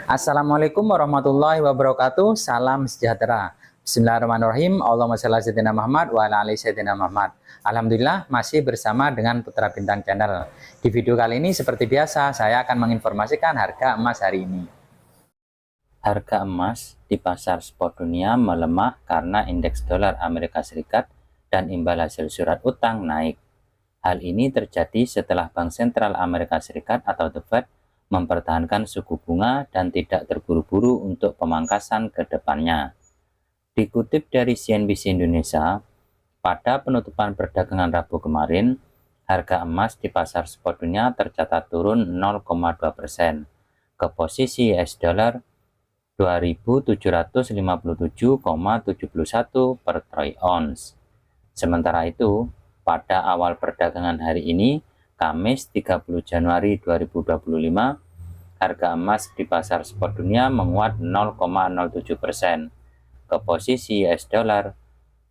Assalamualaikum warahmatullahi wabarakatuh. Salam sejahtera. Bismillahirrahmanirrahim. Allahumma shalli ala sayyidina Muhammad wa ala ali sayyidina Muhammad. Alhamdulillah masih bersama dengan Putra Bintang Channel. Di video kali ini seperti biasa saya akan menginformasikan harga emas hari ini. Harga emas di pasar spot dunia melemah karena indeks dolar Amerika Serikat dan imbal hasil surat utang naik. Hal ini terjadi setelah Bank Sentral Amerika Serikat atau The Fed mempertahankan suku bunga dan tidak terburu-buru untuk pemangkasan ke depannya. Dikutip dari CNBC Indonesia, pada penutupan perdagangan Rabu kemarin, harga emas di pasar spot dunia tercatat turun 0,2% ke posisi US dollar 2.757,71 per troy ounce. Sementara itu, pada awal perdagangan hari ini, Kamis 30 Januari 2025, harga emas di pasar spot dunia menguat 0,07% ke posisi US dollar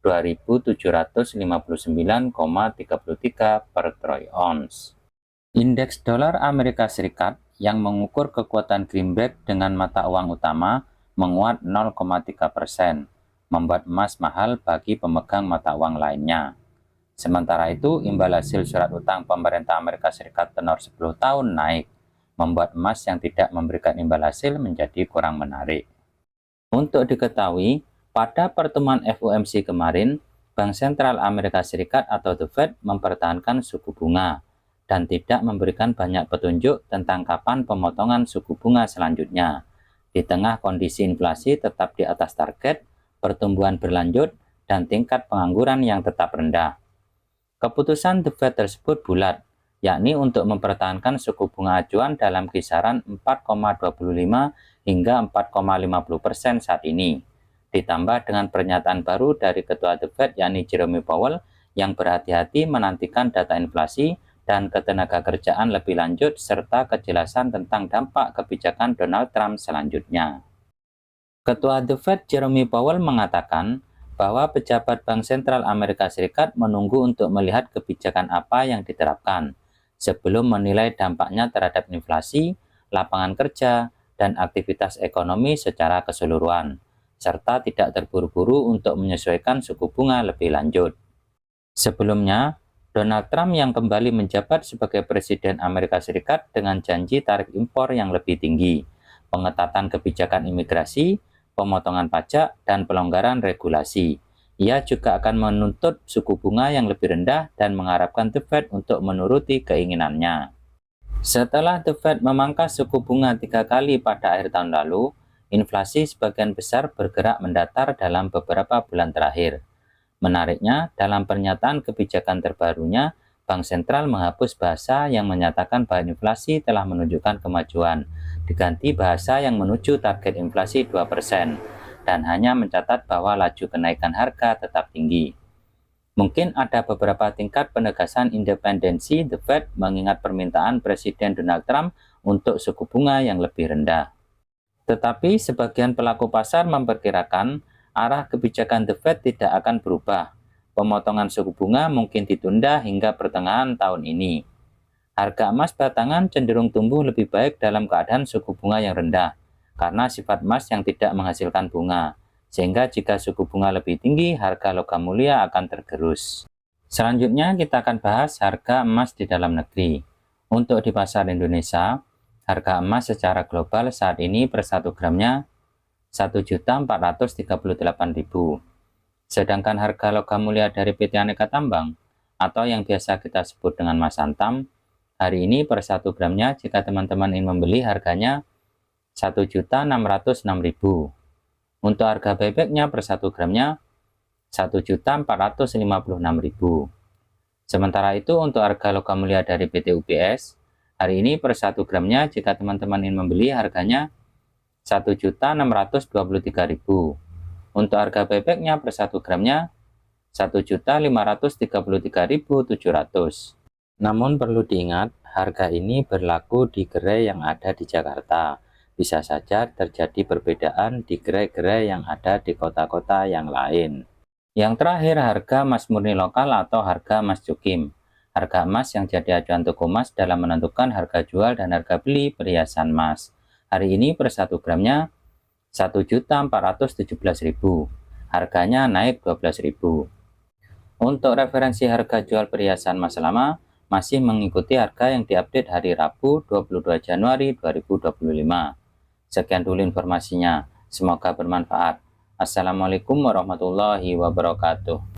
2.759,33 per troy ounce. Indeks dolar Amerika Serikat yang mengukur kekuatan greenback dengan mata uang utama menguat 0,3%, membuat emas mahal bagi pemegang mata uang lainnya. Sementara itu, imbal hasil surat utang pemerintah Amerika Serikat tenor 10 tahun naik, membuat emas yang tidak memberikan imbal hasil menjadi kurang menarik. Untuk diketahui, pada pertemuan FOMC kemarin, Bank Sentral Amerika Serikat atau The Fed mempertahankan suku bunga dan tidak memberikan banyak petunjuk tentang kapan pemotongan suku bunga selanjutnya. Di tengah kondisi inflasi tetap di atas target, pertumbuhan berlanjut, dan tingkat pengangguran yang tetap rendah. Keputusan The Fed tersebut bulat, yakni untuk mempertahankan suku bunga acuan dalam kisaran 4,25 hingga 4,50% saat ini. Ditambah dengan pernyataan baru dari Ketua The Fed yakni Jerome Powell yang berhati-hati menantikan data inflasi dan ketenagakerjaan lebih lanjut serta kejelasan tentang dampak kebijakan Donald Trump selanjutnya. Ketua The Fed Jerome Powell mengatakan bahwa pejabat Bank Sentral Amerika Serikat menunggu untuk melihat kebijakan apa yang diterapkan sebelum menilai dampaknya terhadap inflasi, lapangan kerja, dan aktivitas ekonomi secara keseluruhan, serta tidak terburu-buru untuk menyesuaikan suku bunga lebih lanjut. Sebelumnya, Donald Trump yang kembali menjabat sebagai Presiden Amerika Serikat dengan janji tarif impor yang lebih tinggi, pengetatan kebijakan imigrasi, pemotongan pajak, dan pelonggaran regulasi. Ia juga akan menuntut suku bunga yang lebih rendah dan mengharapkan The Fed untuk menuruti keinginannya. Setelah The Fed memangkas suku bunga 3 kali pada akhir tahun lalu, inflasi sebagian besar bergerak mendatar dalam beberapa bulan terakhir. Menariknya, dalam pernyataan kebijakan terbarunya, Bank Sentral menghapus bahasa yang menyatakan bahwa inflasi telah menunjukkan kemajuan, diganti bahasa yang menuju target inflasi 2%, dan hanya mencatat bahwa laju kenaikan harga tetap tinggi. Mungkin ada beberapa tingkat penegasan independensi The Fed mengingat permintaan Presiden Donald Trump untuk suku bunga yang lebih rendah. Tetapi sebagian pelaku pasar memperkirakan arah kebijakan The Fed tidak akan berubah. Pemotongan suku bunga mungkin ditunda hingga pertengahan tahun ini. Harga emas batangan cenderung tumbuh lebih baik dalam keadaan suku bunga yang rendah, karena sifat emas yang tidak menghasilkan bunga, sehingga jika suku bunga lebih tinggi, harga logam mulia akan tergerus. Selanjutnya kita akan bahas harga emas di dalam negeri. Untuk di pasar Indonesia, harga emas secara global saat ini per 1 gramnya 1.438.000. Sedangkan harga logam mulia dari PT Aneka Tambang atau yang biasa kita sebut dengan Mas Antam, hari ini per 1 gramnya jika teman-teman ingin membeli harganya 1.606.000. Untuk harga bebeknya per 1 gramnya 1.456.000. Sementara itu untuk harga logam mulia dari PT UPS, hari ini per 1 gramnya jika teman-teman ingin membeli harganya 1.623.000. Untuk harga bebeknya per 1 gramnya 1.533.700. Namun perlu diingat, harga ini berlaku di gerai yang ada di Jakarta. Bisa saja terjadi perbedaan di gerai-gerai yang ada di kota-kota yang lain. Yang terakhir, harga emas murni lokal atau harga emas cukim. Harga emas yang jadi acuan toko emas dalam menentukan harga jual dan harga beli perhiasan emas. Hari ini per 1 gramnya 1.417.000. Harganya naik 12.000. Untuk referensi harga jual perhiasan emas lama masih mengikuti harga yang diupdate hari Rabu 22 Januari 2025. Sekian dulu informasinya. Semoga bermanfaat. Assalamualaikum warahmatullahi wabarakatuh.